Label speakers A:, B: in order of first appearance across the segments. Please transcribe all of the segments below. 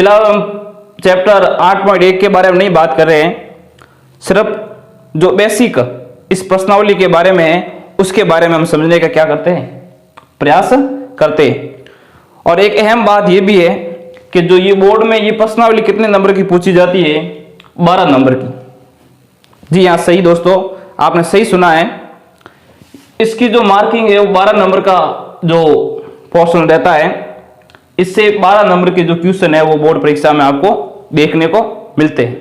A: फिलहाल हम चैप्टर 8.1 के बारे में नहीं बात कर रहे हैं, सिर्फ जो बेसिक इस प्रश्नावली के बारे में है उसके बारे में हम समझने का क्या करते हैं, प्रयास करते हैं। और एक अहम बात यह भी है कि जो ये बोर्ड में ये प्रश्नावली कितने नंबर की पूछी जाती है, 12 नंबर की। जी हाँ, सही दोस्तों, आपने सही सुना है। इसकी जो मार्किंग है वो 12 नंबर का जो पोर्शन रहता है, इससे 12 नंबर के जो क्वेश्चन है वो बोर्ड परीक्षा में आपको देखने को मिलते हैं।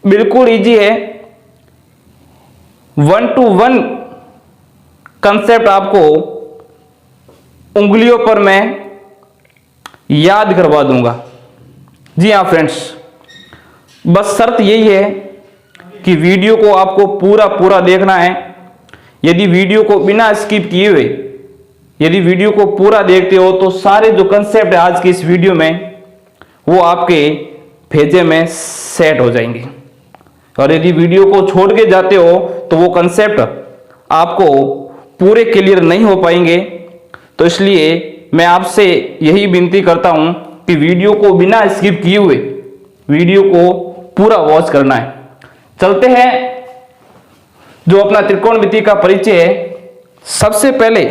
A: बिल्कुल इजी है, 1 to 1 कंसेप्ट आपको उंगलियों पर मैं याद करवा दूंगा। जी हाँ फ्रेंड्स, बस शर्त यही है कि वीडियो को आपको पूरा देखना है। यदि वीडियो को बिना स्किप किए हुए यदि वीडियो को पूरा देखते हो तो सारे जो कंसेप्ट है आज की इस वीडियो में वो आपके भेजे में सेट हो जाएंगे। और यदि वीडियो को छोड़ के जाते हो तो वो कंसेप्ट आपको पूरे क्लियर नहीं हो पाएंगे। तो इसलिए मैं आपसे यही विनती करता हूं कि वीडियो को बिना स्किप किए हुए वीडियो को पूरा वॉच करना है। चलते हैं जो अपना त्रिकोणमिति का परिचय है। सबसे पहले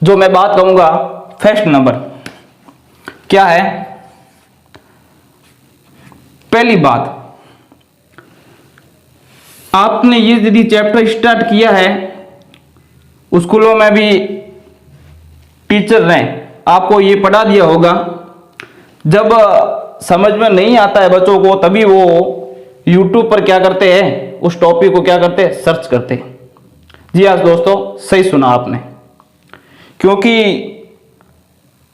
A: जो मैं बात कहूंगा, फर्स्ट नंबर क्या है। पहली बात, आपने ये यदि चैप्टर स्टार्ट किया है, स्कूलों में भी टीचर ने आपको ये पढ़ा दिया होगा, जब समझ में नहीं आता है बच्चों को तभी वो YouTube पर क्या करते हैं, उस टॉपिक को क्या करते हैं, सर्च करते हैं। जी हाँ दोस्तों, सही सुना आपने, क्योंकि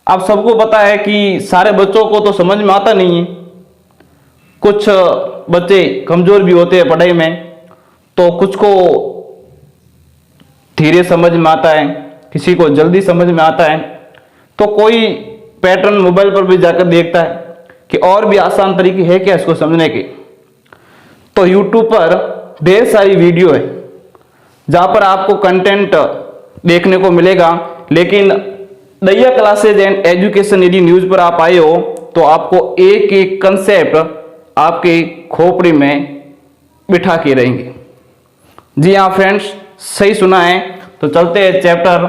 A: आप सबको पता है कि सारे बच्चों को तो समझ में आता नहीं है। कुछ बच्चे कमजोर भी होते हैं पढ़ाई में, तो कुछ को धीरे समझ में आता है, किसी को जल्दी समझ में आता है। तो कोई पैटर्न मोबाइल पर भी जाकर देखता है कि और भी आसान तरीके है क्या इसको समझने के। तो YouTube पर ढेर सारी वीडियो है जहां पर आपको कंटेंट देखने को मिलेगा। लेकिन दैया क्लासेज एंड एजुकेशन यदि न्यूज पर आप आए हो तो आपको एक एक कंसेप्ट आपके खोपड़ी में बिठा के रहेंगे। जी हाँ फ्रेंड्स, सही सुना है। तो चलते हैं चैप्टर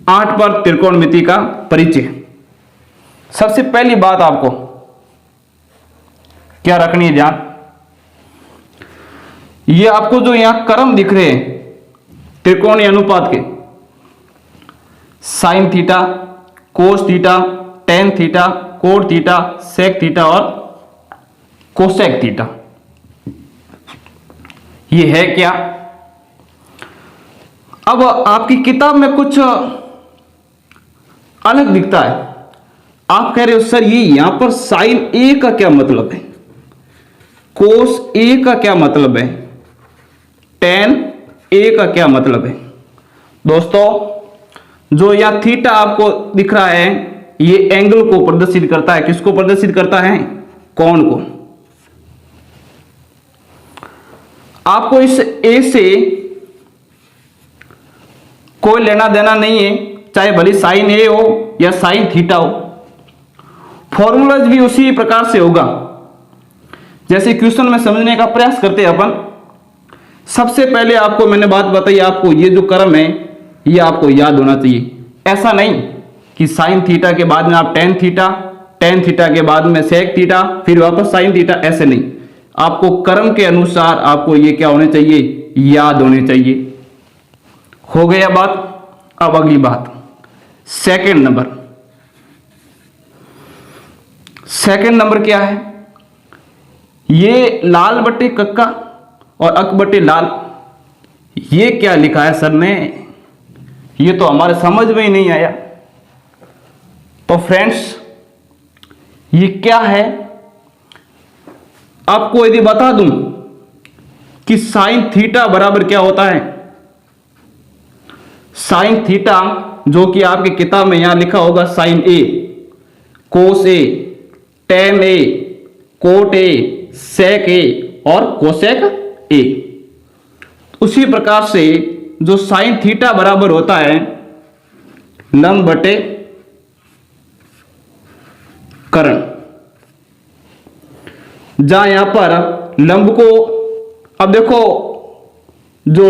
A: 8 पर, त्रिकोणमिति का परिचय। सबसे पहली बात आपको क्या रखनी है ध्यान, ये आपको जो यहां क्रम दिख रहे हैं त्रिकोणीय अनुपात के, sine theta, cos theta, tan theta, cot theta, sec theta और कोसेक थीटा, ये है क्या। अब आपकी किताब में कुछ अलग दिखता है। आप कह रहे हो सर ये यहां पर साइन ए का क्या मतलब है, कोस ए का क्या मतलब है, टेन ए का क्या मतलब है। दोस्तों, जो यहां थीटा आपको दिख रहा है ये एंगल को प्रदर्शित करता है। किसको प्रदर्शित करता है, कोण को। आपको इस ए से कोई लेना देना नहीं है, चाहे भले साइन ए हो या साइन थीटा हो। फॉर्मूलाज भी उसी प्रकार से होगा जैसे क्वेश्चन में समझने का प्रयास करते हैं अपन। सबसे पहले आपको मैंने बात बताई, आपको ये जो क्रम है ये आपको याद होना चाहिए। ऐसा नहीं कि साइन थीटा के बाद में आप टेन थीटा, टेन थीटा के बाद में सेक थीटा, फिर वापस साइन थीटा, ऐसे नहीं। आपको क्रम के अनुसार आपको ये क्या होने चाहिए, याद होने चाहिए। हो गया बात। अब अगली बात, सेकंड नंबर। सेकंड नंबर क्या है, ये लाल बटे कक्का और अक बटे लाल, ये क्या लिखा है सर ने, ये तो हमारे समझ में ही नहीं आया। तो फ्रेंड्स ये क्या है, आपको यदि बता दूं कि साइन थीटा बराबर क्या होता है। साइन थीटा जो कि आपकी किताब में यहां लिखा होगा, sine A, cos A, tan A, cot A, sec A और कोसेक ए। उसी प्रकार से जो साइन थीटा बराबर होता है लंब बटे करण। जहां यहां पर लंब को, अब देखो जो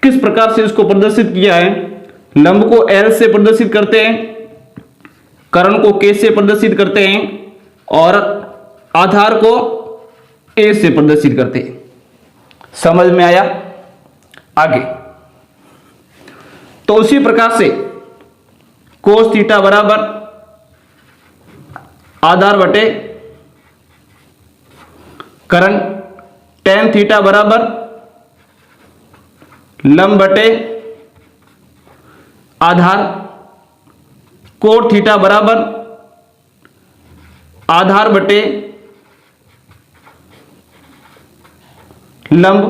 A: किस प्रकार से इसको प्रदर्शित किया है, लंब को L से प्रदर्शित करते हैं, करण को K से प्रदर्शित करते हैं और आधार को A से प्रदर्शित करते हैं। समझ में आया? आगे तो उसी प्रकार से कोस थीटा बराबर आधार बटे करण, टेन थीटा बराबर लंब बटे आधार, कोट थीटा बराबर आधार बटे लंब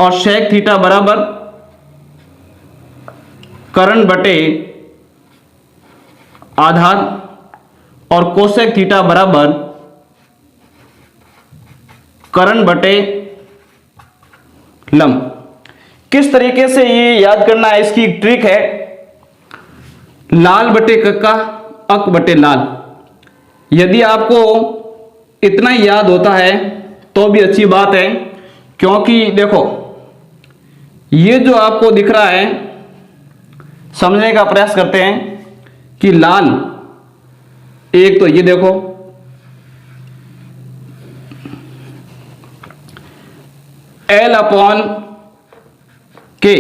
A: और शेक थीटा बराबर करण बटे आधार और कोसेक थीटा बराबर करण बटे लंब। किस तरीके से ये याद करना है, इसकी एक ट्रिक है, लाल बटे कक्का अक बटे लाल। यदि आपको इतना ही याद होता है तो भी अच्छी बात है, क्योंकि देखो ये जो आपको दिख रहा है, समझने का प्रयास करते हैं कि लाल, एक तो ये देखो L अपॉन के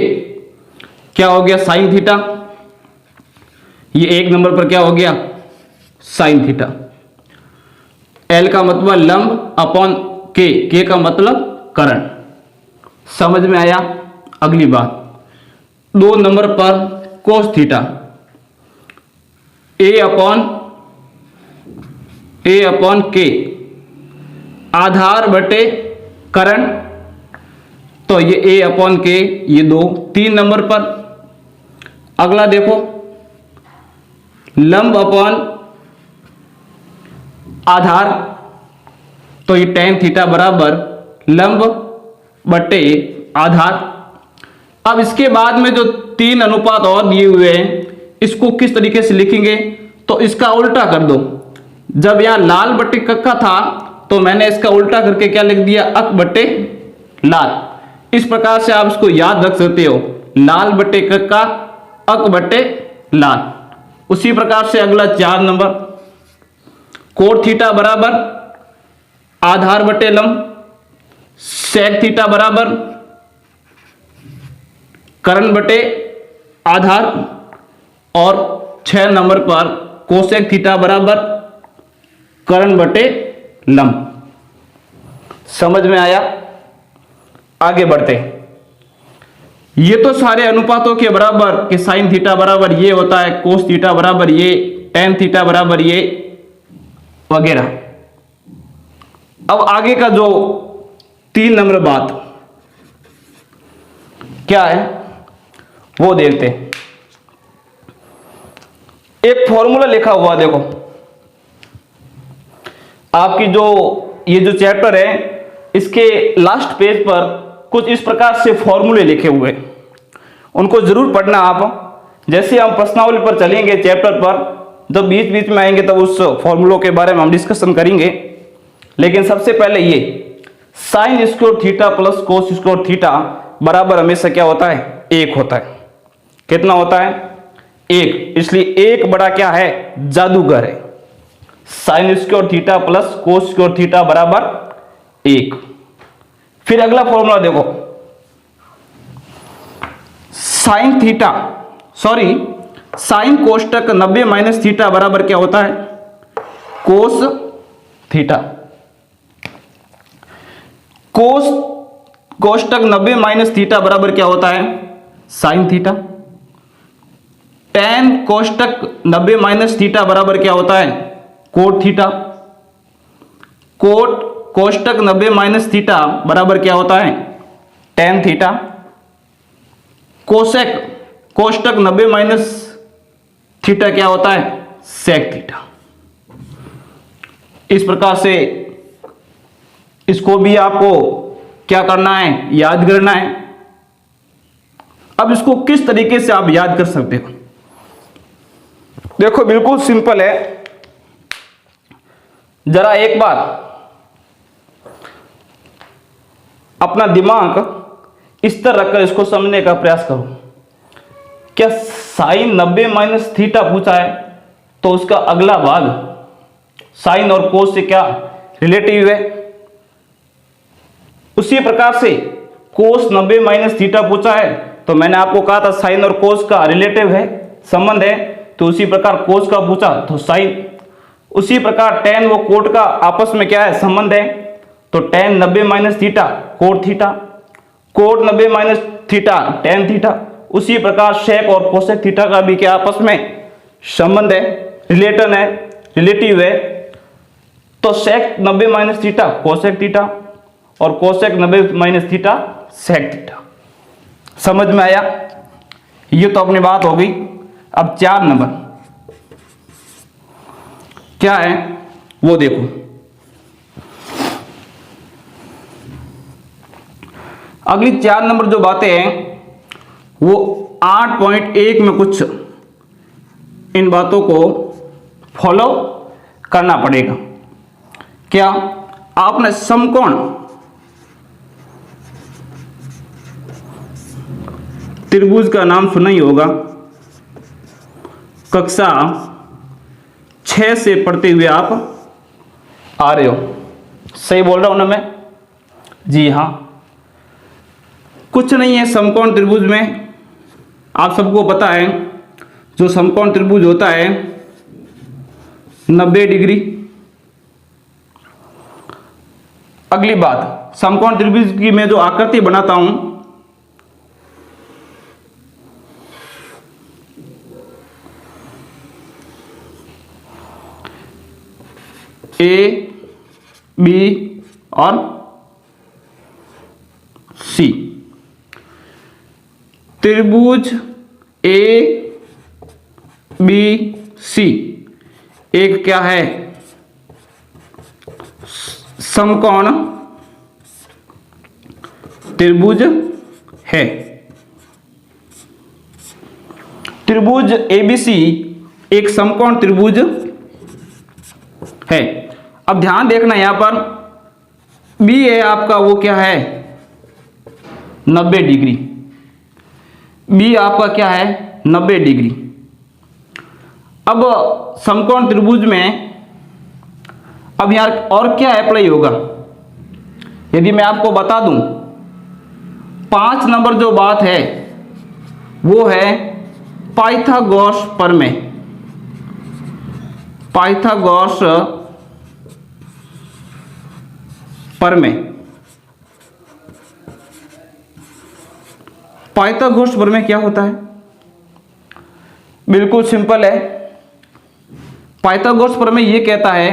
A: क्या हो गया, साइन थीटा। ये एक नंबर पर क्या हो गया, साइन थीटा। L का मतलब लंब अपॉन के का मतलब करण। समझ में आया? अगली बात, दो नंबर पर कोस थीटा, ए अपॉन के आधार बटे करण, तो ये ए अपॉन के, ये दो, तीन नंबर पर। अगला देखो लंब अपॉन आधार, तो ये टेन थीटा बराबर लंब बटे आधार। अब इसके बाद में जो तीन अनुपात और दिए हुए हैं, इसको किस तरीके से लिखेंगे, तो इसका उल्टा कर दो। जब यहां लाल बटे कक्का था तो मैंने इसका उल्टा करके क्या लिख दिया, अक बटे लाल। इस प्रकार से आप इसको याद रख सकते हो, लाल बटे कक्का अक बटे लाल। उसी प्रकार से अगला चार नंबर, कोट थीटा बराबर आधार बटे लंब, सेक थीटा बराबर करण बटे आधार और 6 नंबर पर कोसेक थीटा बराबर करण बटे लंब। समझ में आया? आगे बढ़ते, ये तो सारे अनुपातों के बराबर कि साइन थीटा बराबर ये होता है, कोस थीटा बराबर ये, टेन थीटा बराबर ये वगैरह। अब आगे का जो 3 नंबर बात क्या है वो देखते हैं। एक फॉर्मूला लिखा हुआ देखो, आपकी जो ये जो चैप्टर है इसके लास्ट पेज पर कुछ इस प्रकार से फॉर्मूले लिखे हुए, उनको जरूर पढ़ना आप। जैसे हम प्रश्नावली पर चलेंगे चैप्टर पर, जब बीच बीच में आएंगे तब उस फॉर्मूलों के बारे में हम डिस्कशन करेंगे। लेकिन सबसे पहले ये sign square theta plus cos square theta बराबर हमेशा क्या होता है, एक होता है। कितना होता है, एक। इसलिए एक बड़ा क्या है, जादूगर है। Sine square theta plus cos square theta बराबर एक। फिर अगला फॉर्मूला देखो, साइन थीटा साइन कोष्टक 90 माइनस थीटा बराबर क्या होता है, कोस थीटा। कोस कोष्टक 90 माइनस थीटा बराबर क्या होता है, साइन थीटा। टेन कोष्टक 90 माइनस थीटा बराबर क्या होता है, कोट थीटा। कोट कोष्टक 90 माइनस थीटा बराबर क्या होता है, टेन थीटा। कोसेक कोष्टक 90 माइनस थीटा क्या होता है, सेक थीटा। इस प्रकार से इसको भी आपको क्या करना है, याद करना है। अब इसको किस तरीके से आप याद कर सकते हो, देखो बिल्कुल सिंपल है। जरा एक बार अपना दिमाग इस तरह रखकर इसको समझने का प्रयास करो। क्या साइन 90 माइनस थीटा पूछा है तो उसका अगला भाग साइन और कोस से क्या रिलेटिव है। उसी प्रकार से कोस 90 माइनस थीटा पूछा है तो मैंने आपको कहा था साइन और कोस का रिलेटिव है, संबंध है। तो उसी प्रकार कोस का पूछा तो साइन, उसी प्रकार टेन व कोट का आपस में क्या है, संबंध है। तो tan 90 minus theta cot theta, cot 90 minus theta tan theta. उसी प्रकार शेक और कोसेक थीटा का भी क्या आपस में संबंध है, रिलेटन है, रिलेटिव है। तो sec 90 minus theta cosec theta और cosec 90 minus theta sec theta. समझ में आया? ये तो अपनी बात हो गई। अब 4 नंबर क्या है वो देखो। अगली 4 नंबर जो बातें हैं वो 8.1 में कुछ इन बातों को फॉलो करना पड़ेगा। क्या आपने समकोण त्रिभुज का नाम सुना ही होगा, कक्षा 6 से पढ़ते हुए आप आ रहे हो। सही बोल रहा हूं ना मैं? जी हाँ, कुछ नहीं है समकोण त्रिभुज में। आप सबको पता है जो समकोण त्रिभुज होता है 90 डिग्री। अगली बात, समकोण त्रिभुज की मैं जो आकृति बनाता हूं ए बी और सी। त्रिभुज ए बी सी एक क्या है, समकोण त्रिभुज है। त्रिभुज एबीसी एक समकोण त्रिभुज है। अब ध्यान देखना यहां पर बी है आपका, वो क्या है 90 डिग्री। बी आपका क्या है 90 डिग्री। अब समकोण त्रिभुज में अब यहां और क्या अप्लाई होगा, यदि मैं आपको बता दूं 5 नंबर जो बात है वो है पाइथागोरस प्रमेय। पाइथागोरस प्रमेय, पाइथागोरस प्रमेय क्या होता है? बिल्कुल सिंपल है। पाइथागोरस प्रमेय ये कहता है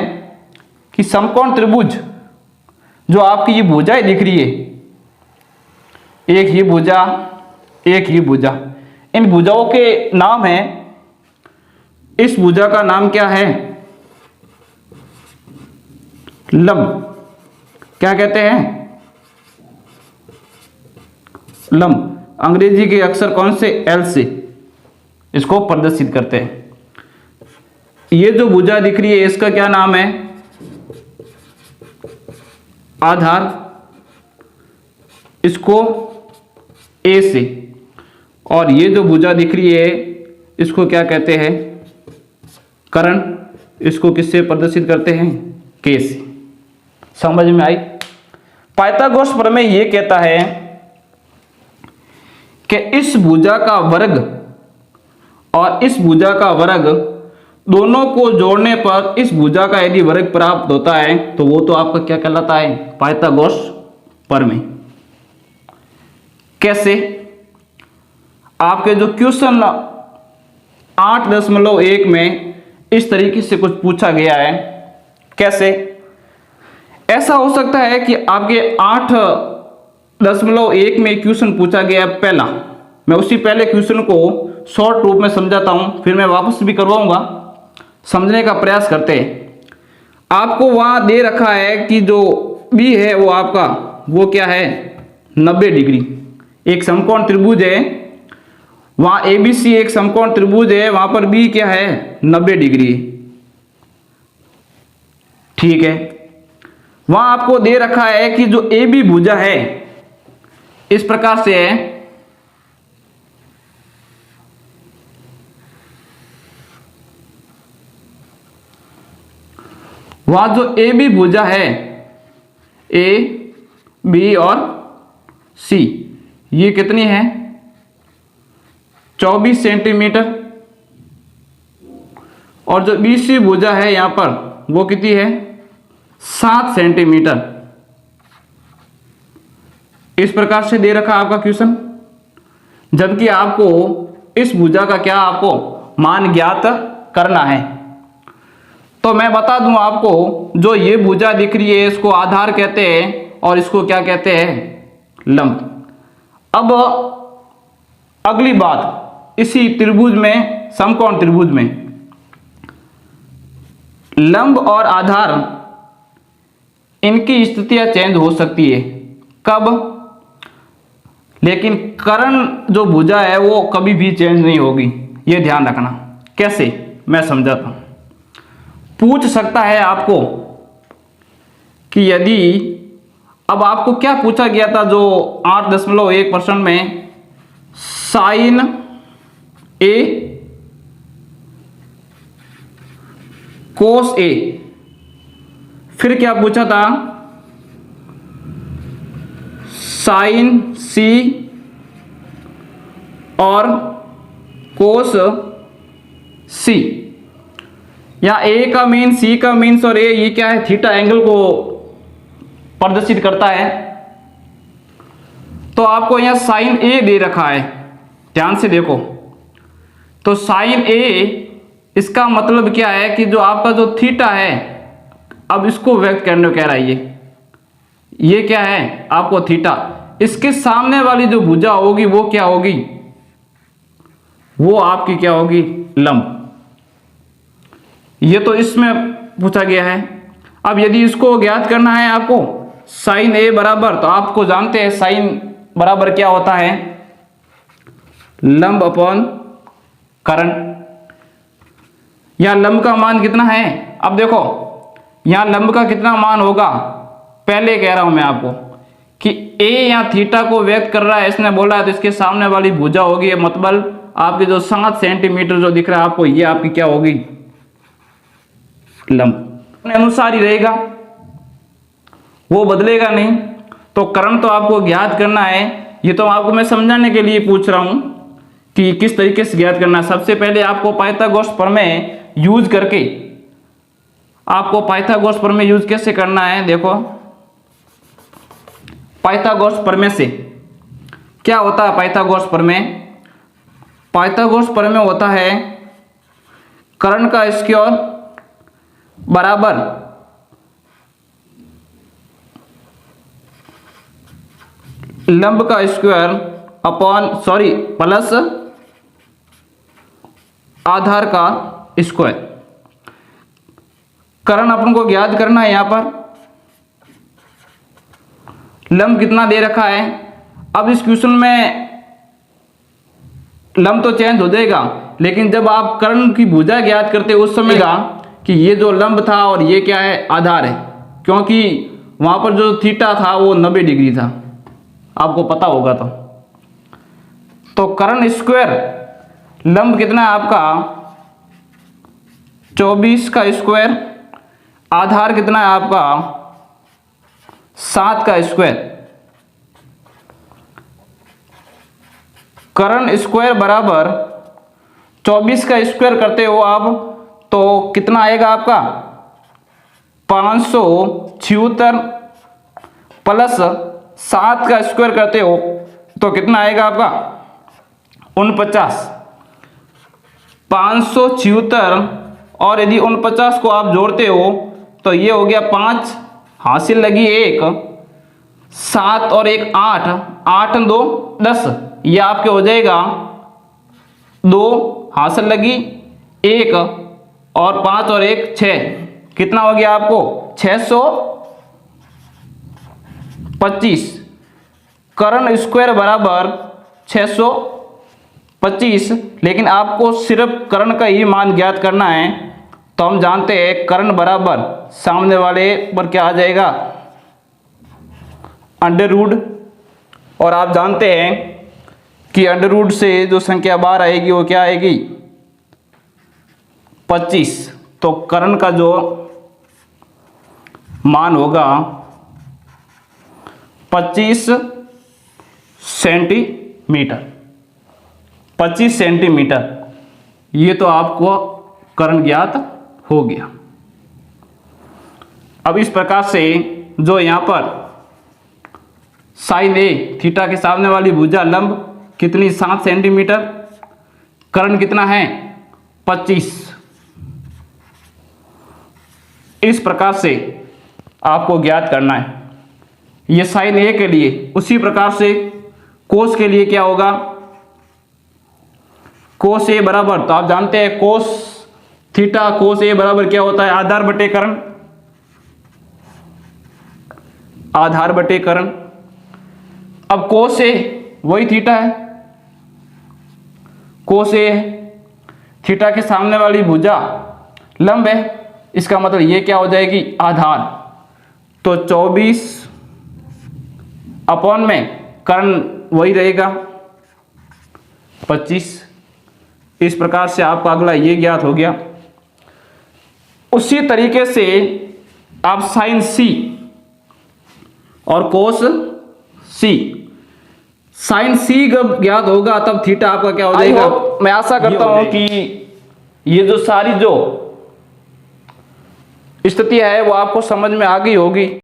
A: कि समकोण त्रिभुज जो आपकी ये भुजाएं दिख रही है, एक ही भुजा एक ही भुजा, इन भुजाओं के नाम है, इस भुजा का नाम क्या है लंब। क्या कहते हैं लंब। अंग्रेजी के अक्षर कौन से, एल से इसको प्रदर्शित करते हैं। ये जो भुजा दिख रही है इसका क्या नाम है आधार, इसको ए से। और ये जो भुजा दिख रही है इसको क्या कहते हैं कर्ण, इसको किससे प्रदर्शित करते हैं के से। समझ में आई? पाइथागोरस प्रमेय ये कहता है कि इस भुजा का वर्ग और इस भुजा का वर्ग दोनों को जोड़ने पर इस भुजा का यदि वर्ग प्राप्त होता है तो वो तो आपका क्या कहलाता है पाइथागोरस प्रमेय। कैसे? आपके जो क्वेश्चन 8.1 में इस तरीके से कुछ पूछा गया है। कैसे? ऐसा हो सकता है कि आपके 8.1 में क्वेश्चन पूछा गया है पहला, मैं उसी पहले क्वेश्चन को शॉर्ट रूप में समझाता हूं, फिर मैं वापस भी करवाऊंगा, समझने का प्रयास करते हैं। आपको वहां दे रखा है कि जो बी है वो आपका वो क्या है 90 डिग्री। एक समकोण त्रिभुज है, वहां एबीसी एक समकोण त्रिभुज है, वहां पर बी क्या है 90 डिग्री। ठीक है, वहां आपको दे रखा है कि जो ए बी भुजा है इस प्रकार से है, वहां जो ए बी भुजा है ए बी और सी, ये कितनी है 24 सेंटीमीटर, और जो बी सी भुजा है यहां पर वो कितनी है 7 सेंटीमीटर। इस प्रकार से दे रखा आपका क्वेश्चन, जबकि आपको इस भुजा का क्या आपको मान ज्ञात करना है। तो मैं बता दूं आपको, जो ये भुजा दिख रही है इसको आधार कहते हैं और इसको क्या कहते हैं लंब। अब अगली बात, इसी त्रिभुज में, समकोण त्रिभुज में लंब और आधार इनकी स्थितियां चेंज हो सकती है। कब? लेकिन कर्ण जो भुजा है वो कभी भी चेंज नहीं होगी, ये ध्यान रखना। कैसे, मैं समझाता हूं। पूछ सकता है आपको कि यदि, अब आपको क्या पूछा गया था जो 8.1% में, साइन ए कोस ए, फिर क्या पूछा था साइन सी और कोस सी। या ए का मीन, सी का मीन्स और ए, ये क्या है थीटा एंगल को प्रदर्शित करता है। तो आपको यहां साइन ए दे रखा है, ध्यान से देखो। तो साइन ए, इसका मतलब क्या है कि जो आपका जो थीटा है, अब इसको व्यक्त करने को कह रहा है, ये क्या है आपको थीटा, इसके सामने वाली जो भुजा होगी वो क्या होगी, वो आपकी क्या होगी लंब। ये तो इसमें पूछा गया है। अब यदि इसको ज्ञात करना है आपको, साइन ए बराबर, तो आपको जानते हैं साइन बराबर क्या होता है लंब अपॉन कर्ण। यहां लंब का मान कितना है, अब देखो यहां लंब का कितना मान होगा, पहले कह रहा हूं मैं आपको कि ए यहां थीटा को व्यक्त कर रहा है, इसने बोला है, तो इसके सामने वाली भुजा होगी, मतलब आपके जो 7 सेंटीमीटर जो दिख रहा है आपको, ये आपकी क्या होगी लंब। अपने अनुसार ही रहेगा, वो बदलेगा नहीं। तो कर्ण तो आपको ज्ञात करना है, ये तो आपको मैं समझाने के लिए पूछ रहा हूं कि किस तरीके से ज्ञात करना है। सबसे पहले आपको पाइथागोरस प्रमेय यूज करके, आपको पाइथागोरस प्रमेय यूज कैसे करना है, देखो पाइथागोरस प्रमेय से क्या होता है। पाइथागोरस प्रमेय, पाइथागोरस प्रमेय होता है कर्ण का स्क्वायर बराबर लंब का स्क्वायर अपॉन, सॉरी प्लस आधार का स्क्वायर। कर्ण अपन को ज्ञात करना है, यहां पर लंब कितना दे रखा है। अब इस क्वेश्चन में लंब तो चेंज हो जाएगा, लेकिन जब आप कर्ण की भुजा ज्ञात करते उस समय का कि ये जो लंब था और ये क्या है आधार है, क्योंकि वहां पर जो थीटा था वो 90 डिग्री था, आपको पता होगा। तो कर्ण स्क्वायर, लंब कितना है आपका 24 का स्क्वायर, आधार कितना है आपका 7 का स्क्वायर। कर्ण स्क्वायर बराबर 24 का स्क्वायर करते हो आप, तो कितना आएगा आपका 576, प्लस 7 का स्क्वायर करते हो तो कितना आएगा आपका 49। 576 और यदि 49 को आप जोड़ते हो तो ये हो गया 5, हासिल लगी 1, 7 और 1 8, 8 2 10, ये आपके हो जाएगा 2, हासिल लगी 1 और 5 और 1 6, कितना हो गया आपको 625। कर्ण स्क्वायर बराबर 625, लेकिन आपको सिर्फ कर्ण का ही मान ज्ञात करना है। तो हम जानते हैं कर्ण बराबर सामने वाले पर क्या आ जाएगा, अंडर रूट। और आप जानते हैं कि अंडर रूट से जो संख्या बाहर आएगी वो क्या आएगी, 25। तो कर्ण का जो मान होगा 25 सेंटीमीटर। 25 सेंटीमीटर, ये तो आपको कर्ण ज्ञात हो गया। अब इस प्रकार से जो यहां पर साइन ए, थीटा के सामने वाली भुजा लंब कितनी, 7 सेंटीमीटर, कर्ण कितना है 25। इस प्रकार से आपको ज्ञात करना है। ये साइन ए के लिए, उसी प्रकार से कोस के लिए क्या होगा, कोस ए बराबर, तो आप जानते हैं कोस थीटा कोस ए बराबर क्या होता है, आधार बटे कर्ण, आधार बटे कर्ण। अब कोस ए वही थीटा है, कोस ए है, थीटा के सामने वाली भुजा लंब है, इसका मतलब ये क्या हो जाएगी, आधार। तो 24 अपॉन में कर्ण वही रहेगा 25। इस प्रकार से आपका अगला ये ज्ञात हो गया। उसी तरीके से आप साइन सी और कोस सी, साइन सी जब ज्ञात होगा तब थीटा आपका क्या हो जाएगा। मैं आशा करता हूं कि ये जो सारी जो स्थिति है वो आपको समझ में आ गई होगी।